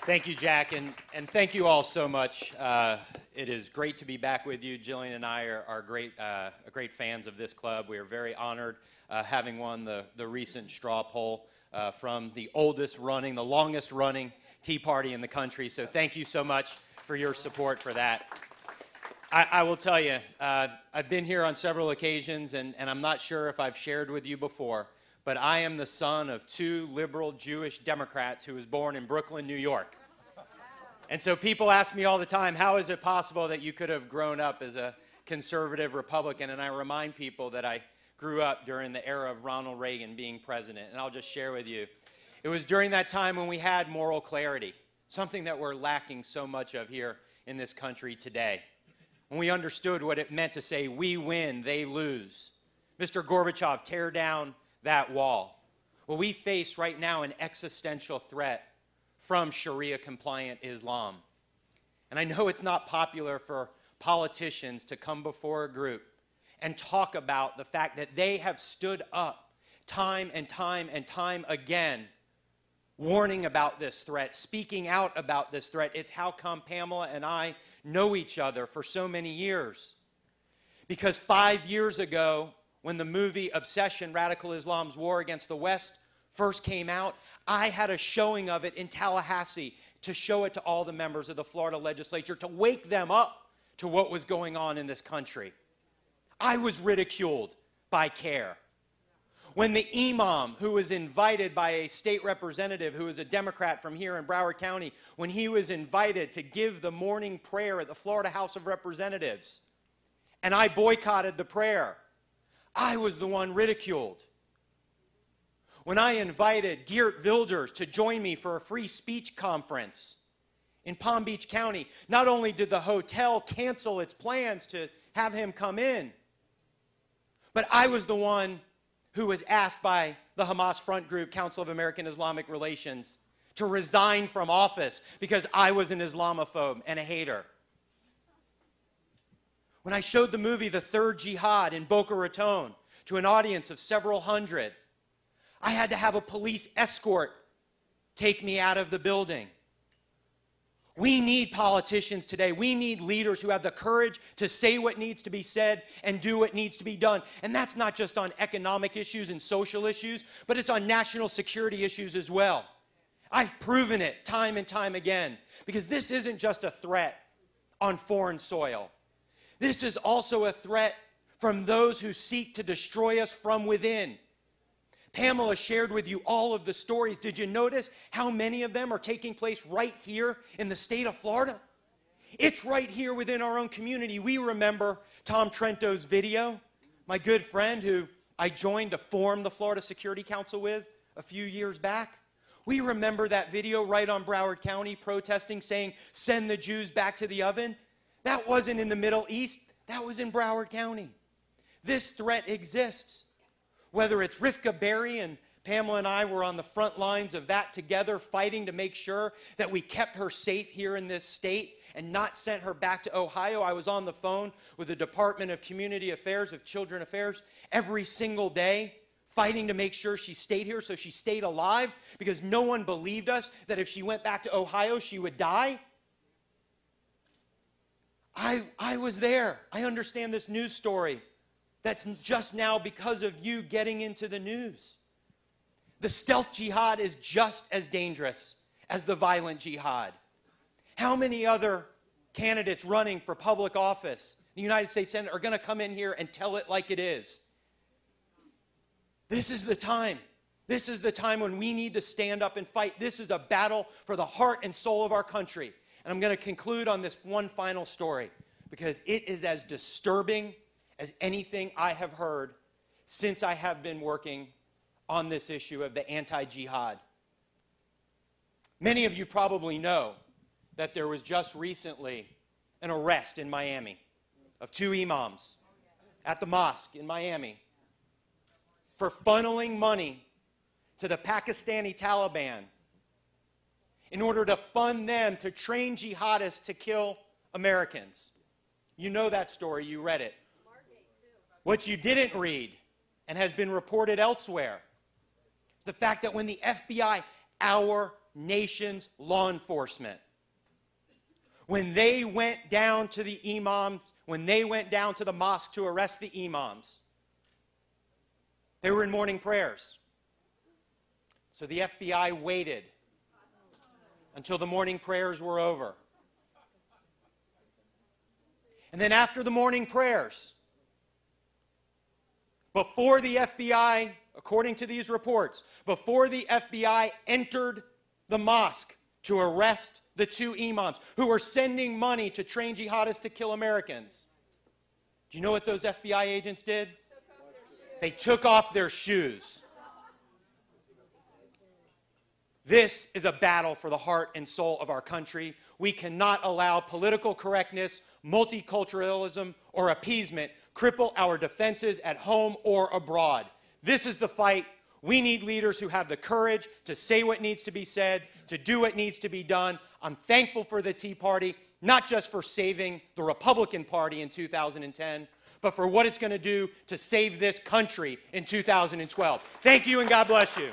Thank you, Jack, and thank you all so much. It is great to be back with you. Jillian and I are great fans of this club. We are very honored having won the recent straw poll from the longest running Tea Party in the country. So thank you so much for your support for that. I will tell you, I've been here on several occasions, and I'm not sure if I've shared with you before, but I am the son of two liberal Jewish Democrats who was born in Brooklyn, New York. And so people ask me all the time, how is it possible that you could have grown up as a conservative Republican? And I remind people that I grew up during the era of Ronald Reagan being president. And I'll just share with you, it was during that time when we had moral clarity, something that we're lacking so much of here in this country today. When we understood what it meant to say, we win, they lose. Mr. Gorbachev, tear down that wall. Well, we face right now an existential threat from Sharia-compliant Islam. And I know it's not popular for politicians to come before a group and talk about the fact that they have stood up time and time and time again, warning about this threat, speaking out about this threat. It's how come Pamela and I know each other for so many years. Because 5 years ago, when the movie Obsession, Radical Islam's War Against the West first came out, I had a showing of it in Tallahassee to show it to all the members of the Florida legislature, to wake them up to what was going on in this country. I was ridiculed by CARE. When the imam who was invited by a state representative who is a Democrat from here in Broward County, when he was invited to give the morning prayer at the Florida House of Representatives, and I boycotted the prayer, I was the one ridiculed. When I invited Geert Wilders to join me for a free speech conference in Palm Beach County, not only did the hotel cancel its plans to have him come in, but I was the one who was asked by the Hamas Front Group, Council of American Islamic Relations, to resign from office because I was an Islamophobe and a hater. When I showed the movie The Third Jihad in Boca Raton to an audience of several hundred, I had to have a police escort take me out of the building. We need politicians today. We need leaders who have the courage to say what needs to be said and do what needs to be done. And that's not just on economic issues and social issues, but it's on national security issues as well. I've proven it time and time again, because this isn't just a threat on foreign soil. This is also a threat from those who seek to destroy us from within. Pamela shared with you all of the stories. Did you notice how many of them are taking place right here in the state of Florida? It's right here within our own community. We remember Tom Trento's video, my good friend who I joined to form the Florida Security Council with a few years back. We remember that video right on Broward County protesting, saying, send the Jews back to the oven. That wasn't in the Middle East. That was in Broward County. This threat exists. Whether it's Rivka Berry, and Pamela and I were on the front lines of that together, fighting to make sure that we kept her safe here in this state and not sent her back to Ohio. I was on the phone with the Department of Community Affairs, of Children Affairs, every single day, fighting to make sure she stayed here so she stayed alive, because no one believed us that if she went back to Ohio, she would die. I was there. I understand this news story. That's just now because of you getting into the news. The stealth jihad is just as dangerous as the violent jihad. How many other candidates running for public office, the United States Senate, are going to come in here and tell it like it is? This is the time. This is the time when we need to stand up and fight. This is a battle for the heart and soul of our country. And I'm going to conclude on this one final story, because it is as disturbing as anything I have heard since I have been working on this issue of the anti-jihad. Many of you probably know that there was just recently an arrest in Miami of two imams at the mosque in Miami for funneling money to the Pakistani Taliban in order to fund them to train jihadists to kill Americans. You know that story. You read it. What you didn't read, and has been reported elsewhere, is the fact that when the FBI, our nation's law enforcement. When they went down to the imams, when they went down to the mosque to arrest the imams, they were in morning prayers. So the FBI waited until the morning prayers were over. And then after the morning prayers, before the FBI, according to these reports, before the FBI entered the mosque to arrest the two imams who were sending money to train jihadists to kill Americans, do you know what those FBI agents did? They took off their shoes. This is a battle for the heart and soul of our country. We cannot allow political correctness, multiculturalism, or appeasement cripple our defenses at home or abroad. This is the fight. We need leaders who have the courage to say what needs to be said, to do what needs to be done. I'm thankful for the Tea Party, not just for saving the Republican Party in 2010, but for what it's going to do to save this country in 2012. Thank you, and God bless you.